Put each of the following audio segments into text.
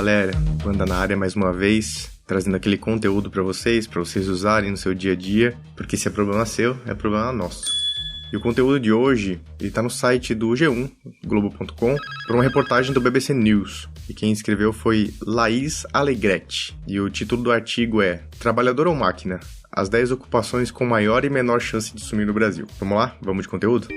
galera, Wanda na área mais uma vez, trazendo aquele conteúdo para vocês usarem no seu dia a dia, porque se é problema seu, é problema nosso. E o conteúdo de hoje, ele tá no site do G1, Globo.com, por uma reportagem do BBC News. E quem escreveu foi Laís Alegretti. E o título do artigo é Trabalhador ou Máquina? As 10 ocupações com maior e menor chance de sumir no Brasil. Vamos lá? Vamos de conteúdo?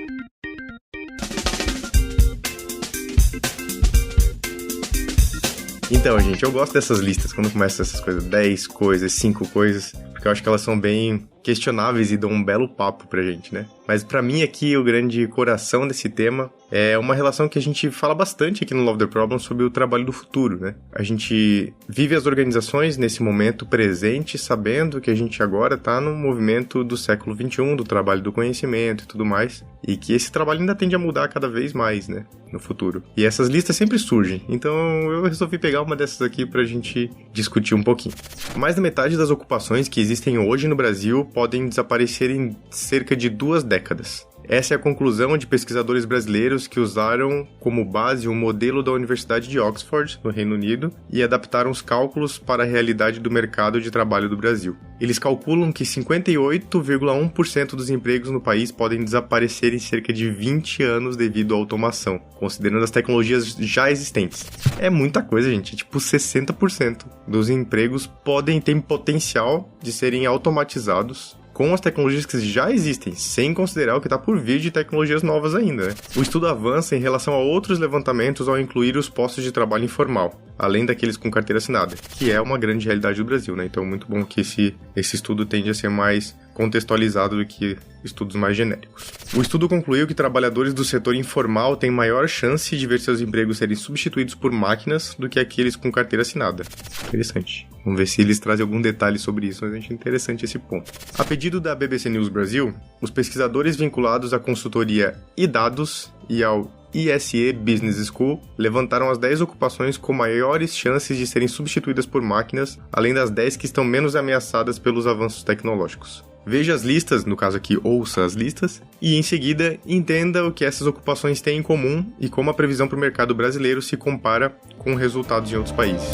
Então, gente, eu gosto dessas listas, quando começam essas coisas, 10 coisas, 5 coisas, porque eu acho que elas são bem questionáveis e dão um belo papo pra gente, né? Mas pra mim aqui, o grande coração desse tema é uma relação que a gente fala bastante aqui no Love the Problem sobre o trabalho do futuro, né? A gente vive as organizações nesse momento presente, sabendo que a gente agora tá no movimento do século XXI, do trabalho do conhecimento e tudo mais, e que esse trabalho ainda tende a mudar cada vez mais, né? No futuro. E essas listas sempre surgem, então eu resolvi pegar uma dessas aqui pra gente discutir um pouquinho. Mais da metade das ocupações que existem hoje no Brasil podem desaparecer em cerca de 2 décadas. Essa é a conclusão de pesquisadores brasileiros que usaram como base um modelo da Universidade de Oxford, no Reino Unido, e adaptaram os cálculos para a realidade do mercado de trabalho do Brasil. Eles calculam que 58,1% dos empregos no país podem desaparecer em cerca de 20 anos devido à automação, considerando as tecnologias já existentes. É muita coisa, gente. Tipo, 60% dos empregos podem ter potencial de serem automatizados com as tecnologias que já existem, sem considerar o que está por vir de tecnologias novas ainda, né? O estudo avança em relação a outros levantamentos ao incluir os postos de trabalho informal, além daqueles com carteira assinada, que é uma grande realidade do Brasil, né? Então, muito bom que esse estudo tende a ser mais contextualizado do que estudos mais genéricos. O estudo concluiu que trabalhadores do setor informal têm maior chance de ver seus empregos serem substituídos por máquinas do que aqueles com carteira assinada. Interessante. Vamos ver se eles trazem algum detalhe sobre isso, mas é interessante esse ponto. A pedido da BBC News Brasil, os pesquisadores vinculados à consultoria eDados e ao ISE Business School levantaram as 10 ocupações com maiores chances de serem substituídas por máquinas, além das 10 que estão menos ameaçadas pelos avanços tecnológicos. Veja as listas, no caso aqui, ouça as listas, e em seguida entenda o que essas ocupações têm em comum e como a previsão para o mercado brasileiro se compara com resultados em outros países.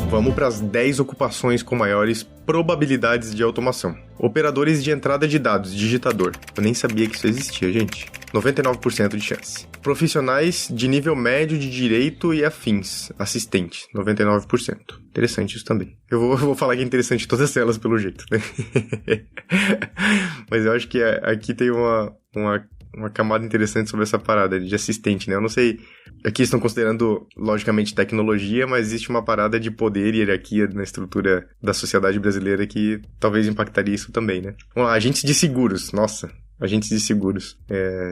Vamos para as 10 ocupações com maiores probabilidades de automação. Operadores de entrada de dados, digitador. Eu nem sabia que isso existia, gente. 99% de chance. Profissionais de nível médio de direito e afins, assistente, 99%. Interessante isso também. Eu vou falar que é interessante todas elas, pelo jeito, né? Mas eu acho que aqui tem uma camada interessante sobre essa parada de assistente, né? Eu não sei, aqui estão considerando, logicamente, tecnologia, mas existe uma parada de poder e hierarquia na estrutura da sociedade brasileira que talvez impactaria isso também, né? Vamos lá, agentes de seguros. Nossa, agentes de seguros.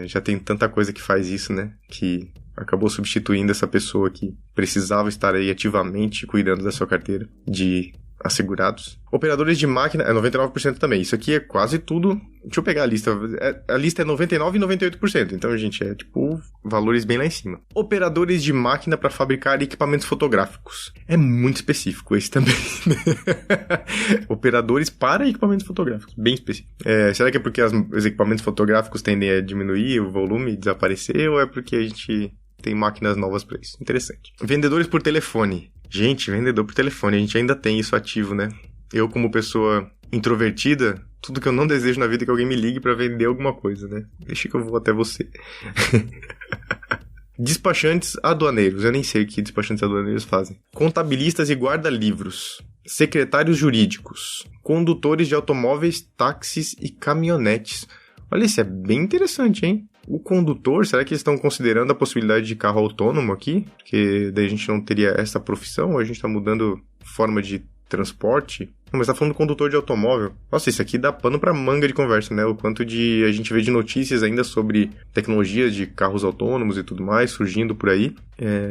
Já tem tanta coisa que faz isso, né? Que acabou substituindo essa pessoa que precisava estar aí ativamente cuidando da sua carteira de assegurados. Operadores de máquina, 99% também. Isso aqui é quase tudo. Deixa eu pegar a lista. A lista é 99% e 98%. Então, gente, é tipo valores bem lá em cima. Operadores de máquina para fabricar equipamentos fotográficos. É muito específico esse também. Operadores para equipamentos fotográficos. Bem específico. Será que é porque os equipamentos fotográficos tendem a diminuir o volume e desaparecer? Ou é porque a gente tem máquinas novas para isso? Interessante. Vendedores por telefone. Gente, vendedor por telefone, a gente ainda tem isso ativo, né? Eu, como pessoa introvertida, tudo que eu não desejo na vida é que alguém me ligue pra vender alguma coisa, né? Deixa que eu vou até você. Despachantes aduaneiros, eu nem sei o que despachantes aduaneiros fazem. Contabilistas e guarda-livros. Secretários jurídicos. Condutores de automóveis, táxis e caminhonetes. Olha, isso é bem interessante, hein? O condutor, será que eles estão considerando a possibilidade de carro autônomo aqui? Porque daí a gente não teria essa profissão, ou a gente está mudando forma de transporte? Não, mas tá falando do condutor de automóvel. Nossa, isso aqui dá pano pra manga de conversa, né? O quanto de a gente vê de notícias ainda sobre tecnologias de carros autônomos e tudo mais surgindo por aí.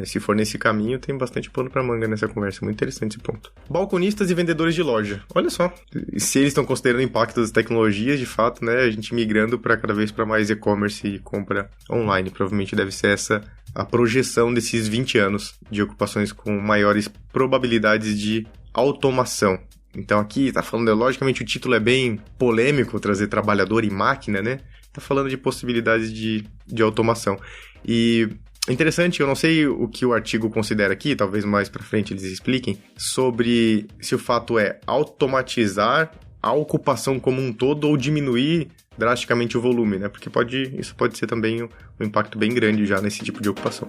Se for nesse caminho, tem bastante pano pra manga nessa conversa. Muito interessante esse ponto. Balconistas e vendedores de loja. Olha só. Se eles estão considerando o impacto das tecnologias, de fato, né? A gente migrando para cada vez para mais e-commerce e compra online. Provavelmente deve ser essa a projeção desses 20 anos de ocupações com maiores probabilidades de automação. Então aqui tá falando, logicamente o título é bem polêmico, trazer trabalhador e máquina, né? Tá falando de possibilidades de automação. E Interessante, eu não sei o que o artigo considera aqui, talvez mais pra frente eles expliquem, sobre se o fato é automatizar a ocupação como um todo ou diminuir drasticamente o volume, né? Porque isso pode ser também um impacto bem grande já nesse tipo de ocupação.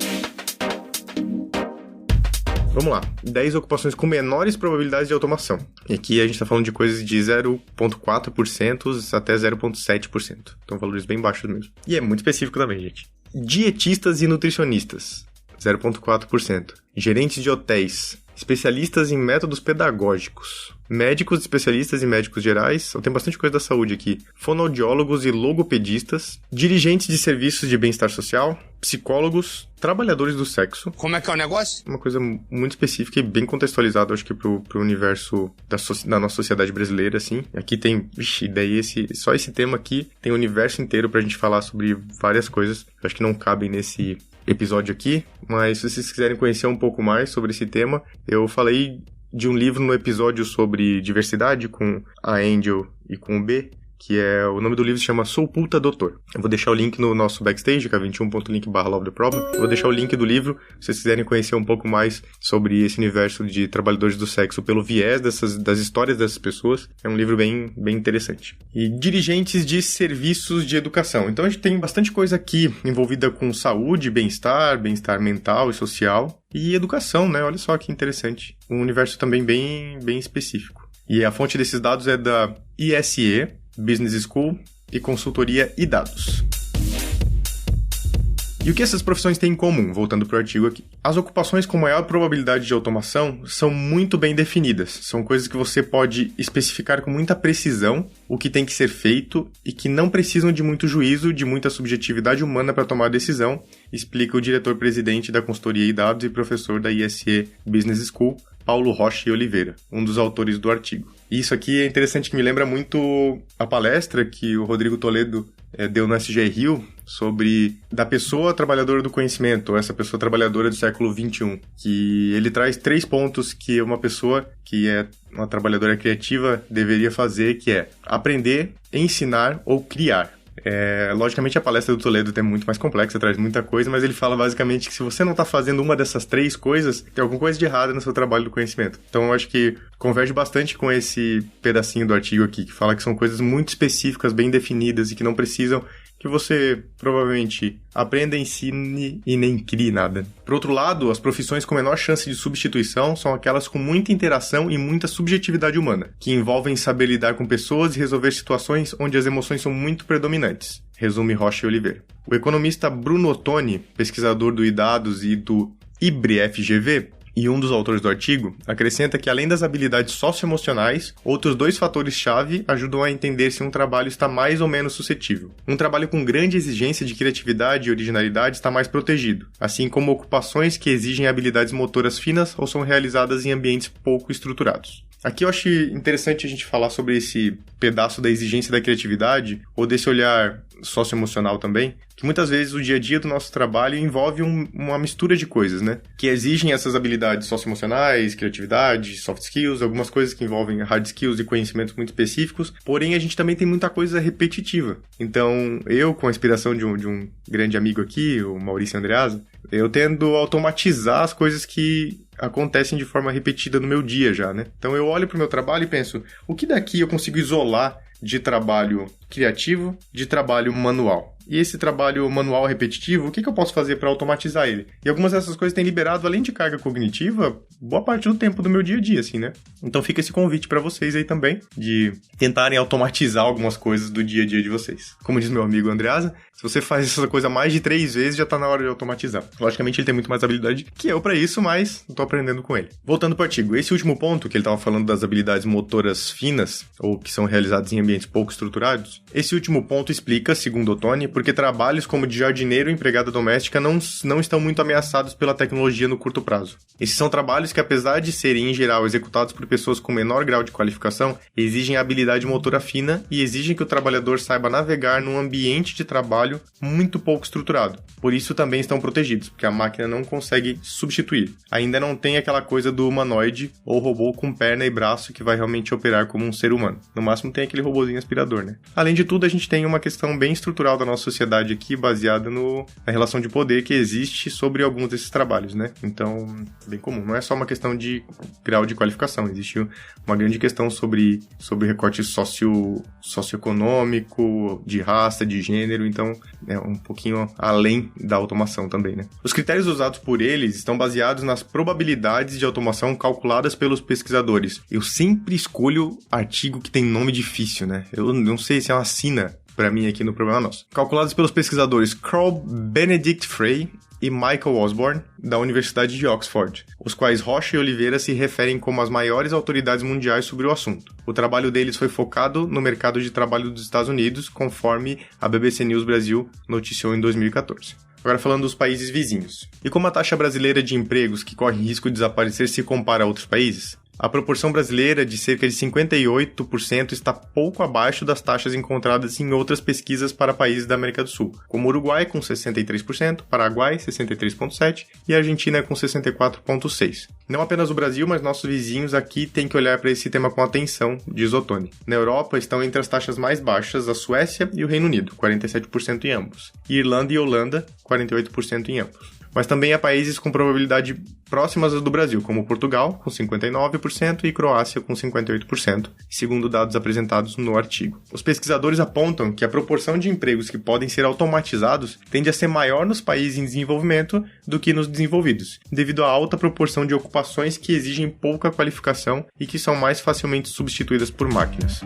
Vamos lá, 10 ocupações com menores probabilidades de automação. E aqui a gente está falando de coisas de 0,4% até 0,7%. Então valores bem baixos mesmo. E é muito específico também, gente. Dietistas e nutricionistas, 0,4%. Gerentes de hotéis, especialistas em métodos pedagógicos, médicos especialistas em médicos gerais, tem bastante coisa da saúde aqui, fonoaudiólogos e logopedistas, dirigentes de serviços de bem-estar social, psicólogos, trabalhadores do sexo. Como é que é o negócio? Uma coisa muito específica e bem contextualizada, acho que pro universo da nossa sociedade brasileira, assim. Aqui tem, daí só esse tema aqui tem o universo inteiro pra gente falar sobre várias coisas. Acho que não cabem nesse episódio aqui, mas se vocês quiserem conhecer um pouco mais sobre esse tema, eu falei de um livro no episódio sobre diversidade com a Angel e com o B, que o nome do livro se chama Sou Puta Doutor. Eu vou deixar o link no nosso backstage, que é 21.link/LoveTheProblem. Eu vou deixar o link do livro, se vocês quiserem conhecer um pouco mais sobre esse universo de trabalhadores do sexo pelo viés das histórias dessas pessoas. É um livro bem interessante. E dirigentes de serviços de educação. Então a gente tem bastante coisa aqui envolvida com saúde, bem-estar mental e social. E educação, né? Olha só que interessante. Um universo também bem específico. E a fonte desses dados é da ISE, Business School e consultoria e dados. E o que essas profissões têm em comum? Voltando para o artigo aqui. As ocupações com maior probabilidade de automação são muito bem definidas. São coisas que você pode especificar com muita precisão o que tem que ser feito e que não precisam de muito juízo, de muita subjetividade humana para tomar a decisão, explica o diretor-presidente da consultoria e dados e professor da ISE Business School, Paulo Rocha e Oliveira, um dos autores do artigo. E isso aqui é interessante, que me lembra muito a palestra que o Rodrigo Toledo deu no SG Rio sobre da pessoa trabalhadora do conhecimento, ou essa pessoa trabalhadora do século XXI, que ele traz 3 pontos que uma pessoa que é uma trabalhadora criativa deveria fazer, que é aprender, ensinar ou criar. Logicamente a palestra do Toledo é muito mais complexa, traz muita coisa, mas ele fala basicamente que se você não está fazendo uma dessas 3 coisas, tem alguma coisa de errado no seu trabalho do conhecimento. Então eu acho que converge bastante com esse pedacinho do artigo aqui, que fala que são coisas muito específicas, bem definidas e que não precisam que você provavelmente aprenda, ensine e nem crie nada. Por outro lado, as profissões com menor chance de substituição são aquelas com muita interação e muita subjetividade humana, que envolvem saber lidar com pessoas e resolver situações onde as emoções são muito predominantes. Resume Rocha e Oliveira. O economista Bruno Ottoni, pesquisador do iDados e do IBRE-FGV, e um dos autores do artigo, acrescenta que além das habilidades socioemocionais, outros 2 fatores-chave ajudam a entender se um trabalho está mais ou menos suscetível. Um trabalho com grande exigência de criatividade e originalidade está mais protegido, assim como ocupações que exigem habilidades motoras finas ou são realizadas em ambientes pouco estruturados. Aqui eu acho interessante a gente falar sobre esse pedaço da exigência da criatividade, ou desse olhar socioemocional também, que muitas vezes o dia a dia do nosso trabalho envolve uma mistura de coisas, né? Que exigem essas habilidades socioemocionais, criatividade, soft skills, algumas coisas que envolvem hard skills e conhecimentos muito específicos, porém a gente também tem muita coisa repetitiva. Então, eu, com a inspiração de um grande amigo aqui, o Maurício Andreasa, eu tendo a automatizar as coisas que acontecem de forma repetida no meu dia já, né? Então eu olho para o meu trabalho e penso, o que daqui eu consigo isolar de trabalho criativo, de trabalho manual? E esse trabalho manual repetitivo, o que eu posso fazer para automatizar ele? E algumas dessas coisas têm liberado, além de carga cognitiva, boa parte do tempo do meu dia a dia, assim, né? Então fica esse convite para vocês aí também, de tentarem automatizar algumas coisas do dia a dia de vocês. Como diz meu amigo Andreasa, se você faz essa coisa mais de 3 vezes, já tá na hora de automatizar. Logicamente ele tem muito mais habilidade que eu para isso, mas eu tô aprendendo com ele. Voltando pro artigo, esse último ponto, que ele tava falando das habilidades motoras finas, ou que são realizadas em ambientes pouco estruturados, esse último ponto explica, segundo Ottoni, porque trabalhos como de jardineiro e empregada doméstica não estão muito ameaçados pela tecnologia no curto prazo. Esses são trabalhos trabalhos que, apesar de serem, em geral, executados por pessoas com menor grau de qualificação, exigem habilidade motora fina e exigem que o trabalhador saiba navegar num ambiente de trabalho muito pouco estruturado. Por isso também estão protegidos, porque a máquina não consegue substituir. Ainda não tem aquela coisa do humanoide ou robô com perna e braço que vai realmente operar como um ser humano. No máximo tem aquele robozinho aspirador, né? Além de tudo, a gente tem uma questão bem estrutural da nossa sociedade aqui, baseada na relação de poder que existe sobre alguns desses trabalhos, né? Então, bem comum. Não é só uma questão de grau de qualificação, existe uma grande questão sobre recorte socioeconômico, de raça, de gênero, então é um pouquinho além da automação também, né? Os critérios usados por eles estão baseados nas probabilidades de automação calculadas pelos pesquisadores. Eu sempre escolho artigo que tem nome difícil, né? Eu não sei se é uma sina para mim aqui no Problema Nosso. Calculados pelos pesquisadores Carl Benedict Frey e Michael Osborne, da Universidade de Oxford, os quais Rocha e Oliveira se referem como as maiores autoridades mundiais sobre o assunto. O trabalho deles foi focado no mercado de trabalho dos Estados Unidos, conforme a BBC News Brasil noticiou em 2014. Agora falando dos países vizinhos. E como a taxa brasileira de empregos que corre risco de desaparecer se compara a outros países? A proporção brasileira de cerca de 58% está pouco abaixo das taxas encontradas em outras pesquisas para países da América do Sul, como Uruguai com 63%, Paraguai 63,7% e Argentina com 64,6%. Não apenas o Brasil, mas nossos vizinhos aqui têm que olhar para esse tema com atenção, diz Ottoni. Na Europa estão entre as taxas mais baixas a Suécia e o Reino Unido, 47% em ambos, e Irlanda e Holanda, 48% em ambos. Mas também há países com probabilidade próximas do Brasil, como Portugal, com 59%, e Croácia, com 58%, segundo dados apresentados no artigo. Os pesquisadores apontam que a proporção de empregos que podem ser automatizados tende a ser maior nos países em desenvolvimento do que nos desenvolvidos, devido à alta proporção de ocupações que exigem pouca qualificação e que são mais facilmente substituídas por máquinas.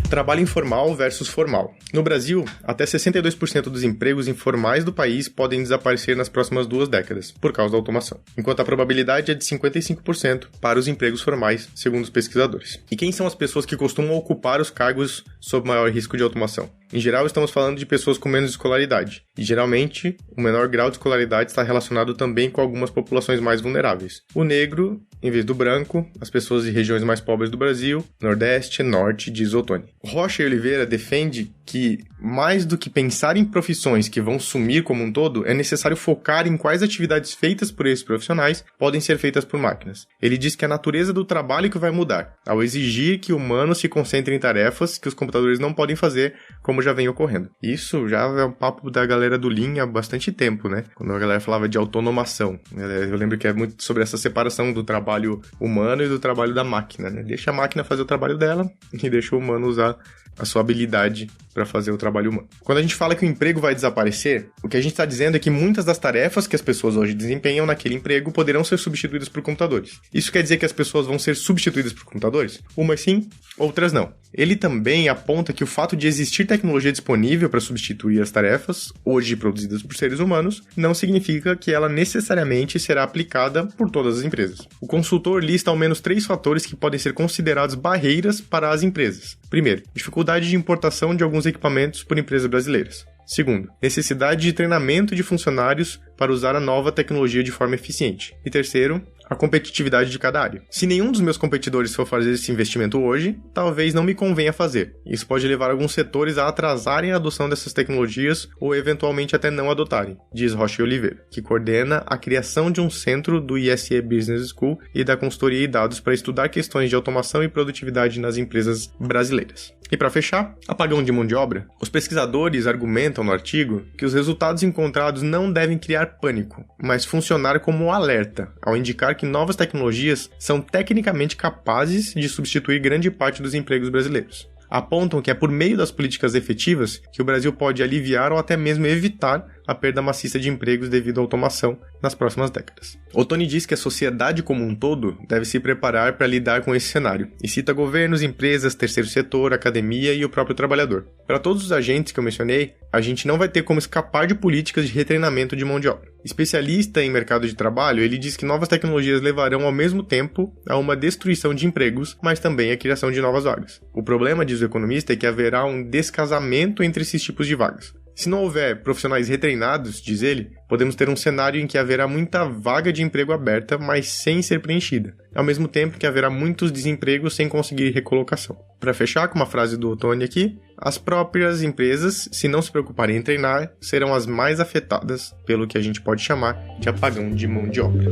Trabalho informal versus formal. No Brasil, até 62% dos empregos informais do país podem desaparecer nas próximas 2 décadas, por causa da automação, enquanto a probabilidade é de 55% para os empregos formais, segundo os pesquisadores. E quem são as pessoas que costumam ocupar os cargos sob maior risco de automação? Em geral, estamos falando de pessoas com menos escolaridade, e geralmente, o menor grau de escolaridade está relacionado também com algumas populações mais vulneráveis. O negro, em vez do branco, as pessoas de regiões mais pobres do Brasil, Nordeste, Norte, diz Ottoni. Rocha e Oliveira defende que, mais do que pensar em profissões que vão sumir como um todo, é necessário focar em quais atividades feitas por esses profissionais podem ser feitas por máquinas. Ele diz que é a natureza do trabalho que vai mudar, ao exigir que humanos se concentrem em tarefas que os computadores não podem fazer, como já vem ocorrendo. Isso já é um papo da galera do Lean há bastante tempo, né? Quando a galera falava de autonomação. Eu lembro que é muito sobre essa separação do trabalho humano e do trabalho da máquina, né? Deixa a máquina fazer o trabalho dela e deixa o humano usar a sua habilidade para fazer o trabalho humano. Quando a gente fala que o emprego vai desaparecer, o que a gente está dizendo é que muitas das tarefas que as pessoas hoje desempenham naquele emprego poderão ser substituídas por computadores. Isso quer dizer que as pessoas vão ser substituídas por computadores? Umas sim, outras não. Ele também aponta que o fato de existir tecnologia disponível para substituir as tarefas, hoje produzidas por seres humanos, não significa que ela necessariamente será aplicada por todas as empresas. O consultor lista ao menos 3 fatores que podem ser considerados barreiras para as empresas. Primeiro, dificuldade de importação de alguns equipamentos por empresas brasileiras. Segundo, necessidade de treinamento de funcionários para usar a nova tecnologia de forma eficiente. E terceiro, a competitividade de cada área. Se nenhum dos meus competidores for fazer esse investimento hoje, talvez não me convenha fazer. Isso pode levar alguns setores a atrasarem a adoção dessas tecnologias ou eventualmente até não adotarem, diz Rocha e Oliveira, que coordena a criação de um centro do ISE Business School e da consultoria e dados para estudar questões de automação e produtividade nas empresas brasileiras. E para fechar, apagão de mão de obra. Os pesquisadores argumentam no artigo que os resultados encontrados não devem criar pânico, mas funcionar como um alerta, ao indicar que novas tecnologias são tecnicamente capazes de substituir grande parte dos empregos brasileiros. Apontam que é por meio das políticas efetivas que o Brasil pode aliviar ou até mesmo evitar a perda maciça de empregos devido à automação nas próximas décadas. Ottoni diz que a sociedade como um todo deve se preparar para lidar com esse cenário, e cita governos, empresas, terceiro setor, academia e o próprio trabalhador. Para todos os agentes que eu mencionei, a gente não vai ter como escapar de políticas de retreinamento de mão de obra. Especialista em mercado de trabalho, ele diz que novas tecnologias levarão ao mesmo tempo a uma destruição de empregos, mas também a criação de novas vagas. O problema, diz o economista, é que haverá um descasamento entre esses tipos de vagas. Se não houver profissionais retreinados, diz ele, podemos ter um cenário em que haverá muita vaga de emprego aberta, mas sem ser preenchida, ao mesmo tempo que haverá muitos desempregos sem conseguir recolocação. Para fechar com uma frase do Tony aqui, as próprias empresas, se não se preocuparem em treinar, serão as mais afetadas pelo que a gente pode chamar de apagão de mão de obra.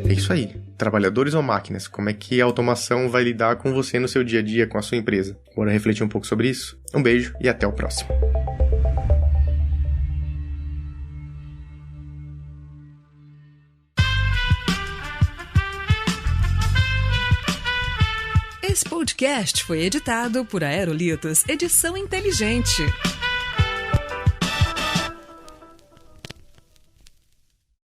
É isso aí. Trabalhadores ou máquinas? Como é que a automação vai lidar com você no seu dia a dia, com a sua empresa? Bora refletir um pouco sobre isso? Um beijo e até o próximo. Esse podcast foi editado por Aerolitos Edição Inteligente.